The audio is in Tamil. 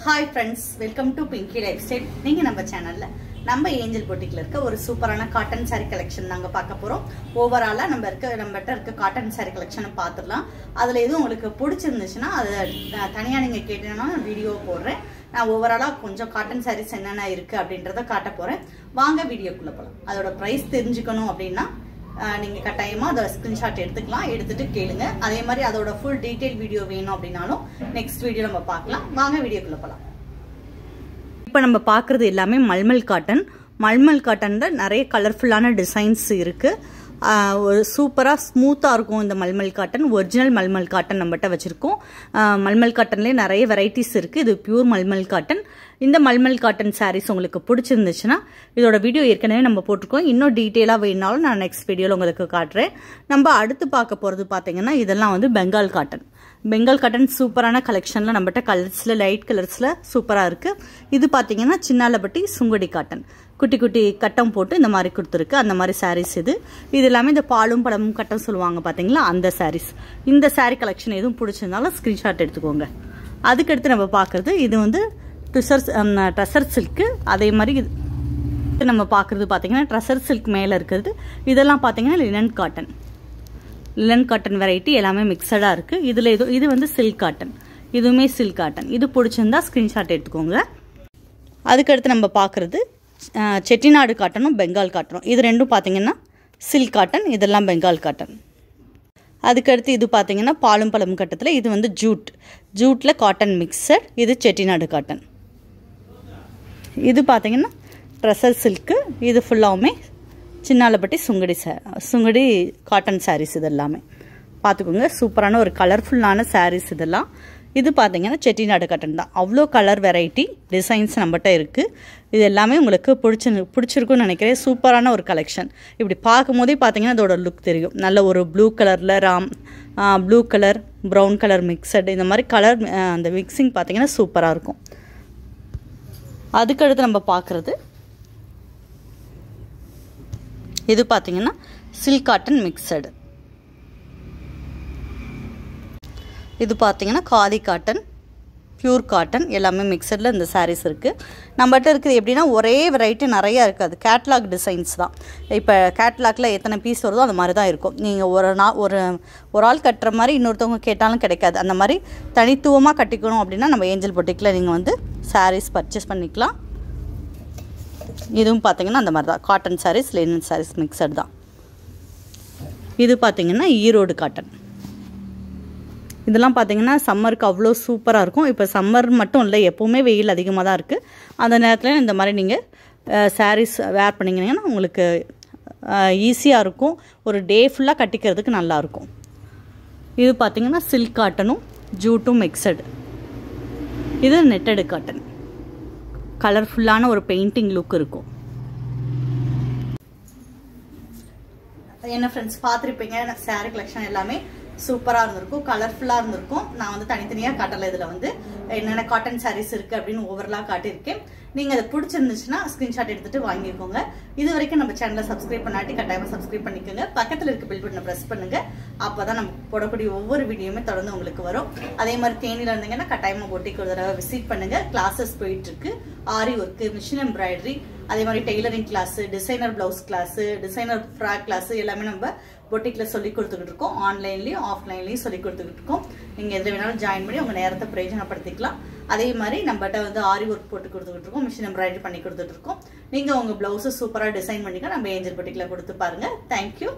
Hi friends, welcome to Pinky Lifestyle. நீங்க நம்ம சேனல்ல நம்ம ஏஞ்சல் பொட்டிக்ல இருக்க ஒரு சூப்பரான காட்டன் saree collection நாங்க பார்க்க போறோம். ஓவராலா நம்மட்ட இருக்க காட்டன் saree collection பாத்துறலாம். அதுல எது உங்களுக்கு பிடிச்சிருந்துச்சுனா அது தனியா நீங்க கேட்டீங்கன்னா வீடியோ போடுறேன். நான் ஓவராலா கொஞ்சம் காட்டன் sarees என்னென்ன இருக்கு அப்படின்றத காட்ட போறேன். வாங்க வீடியோக்குள்ள போலாம். அதோட பிரைஸ் தெரிஞ்சுக்கணும் அப்படினா நீங்க கட்டாயமா அத ஸ்கிரீன்ஷாட் எடுத்துக்கலாம், எடுத்துட்டு கேளுங்க. அதே மாதிரி அதோட full detail வீடியோ வேணும் அப்படினாலும் நெக்ஸ்ட் வீடியோ நம்ம பார்க்கலாம். வாங்க வீடியோக்குள்ள போலாம். இப்போ நம்ம பார்க்குறது எல்லாமே மல்மல் காட்டன். மல்மல் காட்டன்ல நிறைய கலர்ஃபுல்லான டிசைன்ஸ் இருக்கு. ஒரு சூப்பரா ஸ்மூத்தா இருக்கும் இந்த mulmul cotton. Original mulmul cotton நம்மகிட்ட வச்சிருக்கோம். மல்மல் காட்டன்லயே நிறைய வெரைட்டிஸ் இருக்கு. இது பியூர் மல்மல் காட்டன். இந்த மல்மல் காட்டன் சாரீஸ் உங்களுக்கு பிடிச்சிருந்துச்சுன்னா இதோட வீடியோ ஏற்கனவே நம்ம போட்டிருக்கோம். இன்னும் டீட்டெயிலா வேணாலும் நான் நெக்ஸ்ட் வீடியோல உங்களுக்கு காட்டுறேன். நம்ம அடுத்து பார்க்க போறது பாத்தீங்கன்னா இதெல்லாம் வந்து பெங்கால் காட்டன். பெங்கால் காட்டன் சூப்பரான கலெக்ஷன்ல நம்மகிட்ட கலர்ஸ்ல லைட் கலர்ஸ்ல சூப்பரா இருக்கு. இது பாத்தீங்கன்னா சின்னாலப்பட்டி சுங்குடி காட்டன். குட்டி குட்டி கட்டம் போட்டு இந்த மாதிரி கொடுத்துருக்கு. அந்த மாதிரி சாரீஸ் இது எல்லாமே இந்த பாலும் பழமும் கட்டம் சொல்லுவாங்க பாத்தீங்களா, அந்த சாரீஸ். இந்த சாரீ கலெக்ஷன் எதுவும் பிடிச்சிருந்தாலும் ஸ்கிரீன்ஷாட் எடுத்துக்கோங்க. அதுக்கடுத்து நம்ம பார்க்கறது இது வந்து ட்ரெஷர் சில்க். அதே மாதிரி நம்ம பார்க்கறது பாத்தீங்கன்னா ட்ரெஷர் சில்க் மேல இருக்கிறது. இதெல்லாம் பாத்தீங்கன்னா linen cotton. Linen cotton variety எல்லாமே மிக்சடா இருக்கு. இது வந்து சில்க் காட்டன். இதுவுமே சில்க் காட்டன். இது பிடிச்சிருந்தா ஸ்கிரீன்ஷாட் எடுத்துக்கோங்க. அதுக்கடுத்து நம்ம பார்க்கறது செட்டிநாடு காட்டனும் பெங்கால் காட்டனும். இது ரெண்டும் பார்த்தீங்கன்னா சில்க் காட்டன், இதெல்லாம் பெங்கால் காட்டன். அதுக்கடுத்து இது பார்த்தீங்கன்னா பாலும் பழம் கட்டத்தில் இது வந்து ஜூட்டில் காட்டன் மிக்சர். இது செட்டிநாடு காட்டன். இது பார்த்தீங்கன்னா ட்ரெஷர் சில்க்கு. இது ஃபுல்லாகவுமே சின்னாலப்பட்டி சுங்குடி காட்டன் சாரீஸ். இது எல்லாமே பார்த்துக்கோங்க. சூப்பரான ஒரு கலர்ஃபுல்லான சாரீஸ் இதெல்லாம். இது பார்த்தீங்கன்னா செட்டிநாடு காட்டன் தான். அவ்வளோ கலர் வெரைட்டி டிசைன்ஸ் நம்மகிட்ட இருக்குது. இது எல்லாமே உங்களுக்கு பிடிச்சிருக்குன்னு நினைக்கிறேன். சூப்பரான ஒரு கலெக்ஷன். இப்படி பார்க்கும் போதே பார்த்தீங்கன்னா அதோட லுக் தெரியும். நல்ல ஒரு ப்ளூ கலரில் blue colour brown colour mixed, இந்த மாதிரி கலர் அந்த மிக்சிங் பார்த்தீங்கன்னா சூப்பராக இருக்கும். அதுக்கடுத்து நம்ம பார்க்குறது இது பார்த்தீங்கன்னா சில்க் காட்டன் மிக்சடு. இது பார்த்தீங்கன்னா காதி காட்டன், பியூர் காட்டன் எல்லாமே மிக்சடில் இந்த சாரீஸ் இருக்குது. நம்மகிட்ட இருக்குது எப்படின்னா ஒரே வெரைட்டி நிறையா இருக்காது. கேட்லாக் டிசைன்ஸ் தான். இப்போ கேட்லாகில் எத்தனை பீஸ் வருதோ அந்த மாதிரி தான் இருக்கும். நீங்கள் ஒரு ஆள் கட்டுற மாதிரி இன்னொருத்தவங்க கேட்டாலும் கிடைக்காது. அந்த மாதிரி தனித்துவமாக கட்டிக்கணும் அப்படின்னா நம்ம ஏஞ்சல் பொட்டிக்கில் நீங்கள் வந்து சாரீஸ் பர்ச்சேஸ் பண்ணிக்கலாம். இதுவும் பார்த்தீங்கன்னா அந்த மாதிரி தான் cotton saris, linen saris mixed தான். இது பார்த்தீங்கன்னா ஈரோடு காட்டன். இதெல்லாம் பார்த்தீங்கன்னா சம்மருக்கு அவ்வளோ சூப்பராக இருக்கும். இப்போ சம்மர் மட்டும் இல்லை, எப்போவுமே வெயில் அதிகமாக தான் இருக்குது. அந்த நேரத்தில் இந்த மாதிரி நீங்கள் சாரீஸ் வேர் பண்ணிங்கன்னா உங்களுக்கு ஈஸியாக இருக்கும். ஒரு டே ஃபுல்லாக கட்டிக்கிறதுக்கு நல்லாயிருக்கும். இது பார்த்தீங்கன்னா சில்க் காட்டனும் ஜூட்டும் மிக்சடு. இது நெட்டடு காட்டன். கலர்ஃபுல்லான ஒரு பெயிண்டிங் லுக் இருக்கும். என்ன ஃப்ரெண்ட்ஸ் பார்த்துருப்பீங்க, சாரீ கலெக்ஷன் எல்லாமே சூப்பராக இருந்திருக்கும், கலர்ஃபுல்லாக இருந்திருக்கும். நான் வந்து தனித்தனியாக காட்டலை. இதில் வந்து என்னென்ன காட்டன் சாரீஸ் இருக்குது அப்படின்னு ஓவரலாக காட்டியிருக்கேன். நீங்கள் அதை பிடிச்சிருந்துச்சுன்னா ஸ்க்ரீன்ஷாட் எடுத்துகிட்டு வாங்கிக்கோங்க. இது வரைக்கும் நம்ம சேனலை சப்ஸ்கிரைப் பண்ணாட்டி கட்டாயமாக சப்ஸ்கிரைப் பண்ணிக்கோங்க. பக்கத்தில் இருக்க பெல் பட்டனை ப்ரெஸ் பண்ணுங்கள். அப்போ தான் நம்ம போடக்கூடிய ஒவ்வொரு வீடியோவுமே தொடர்ந்து உங்களுக்கு வரும். அதே மாதிரி தேனியில் இருந்தீங்கன்னா கட்டாயமாக பொட்டிக்கு ஒரு தடவை விசிட் பண்ணுங்கள். கிளாஸஸ் போயிட்டுருக்கு. ஆரி ஒர்க்கு, மிஷின் எம்ப்ராய்டரி, அதே மாதிரி tailoring class, designer blouse class, designer frock class எல்லாமே நம்ம பொட்டிக்ல சொல்லி கொடுத்துக்கிட்டு இருக்கோம். ஆன்லைன்லயும் ஆஃப்லைன்லயும் சொல்லி கொடுத்துக்கிட்டு இருக்கோம். நீங்க எதுல வேணாலும் ஜாயின் பண்ணி உங்க நேரத்தை பிரயோஜனப்படுத்திக்கலாம். அதே மாதிரி நம்மகிட்ட வந்து ஆரி ஒர்க் போட்டு கொடுத்துக்கிட்டு இருக்கோம், மிஷின் எம்ப்ராய்டரி பண்ணி கொடுத்துட்டு இருக்கோம். நீங்க உங்க பிளவுஸ் சூப்பரா டிசைன் பண்ணிக்க நம்ம ஏஞ்சல் பொட்டிக்ல கொடுத்து பாருங்க. தேங்க்யூ.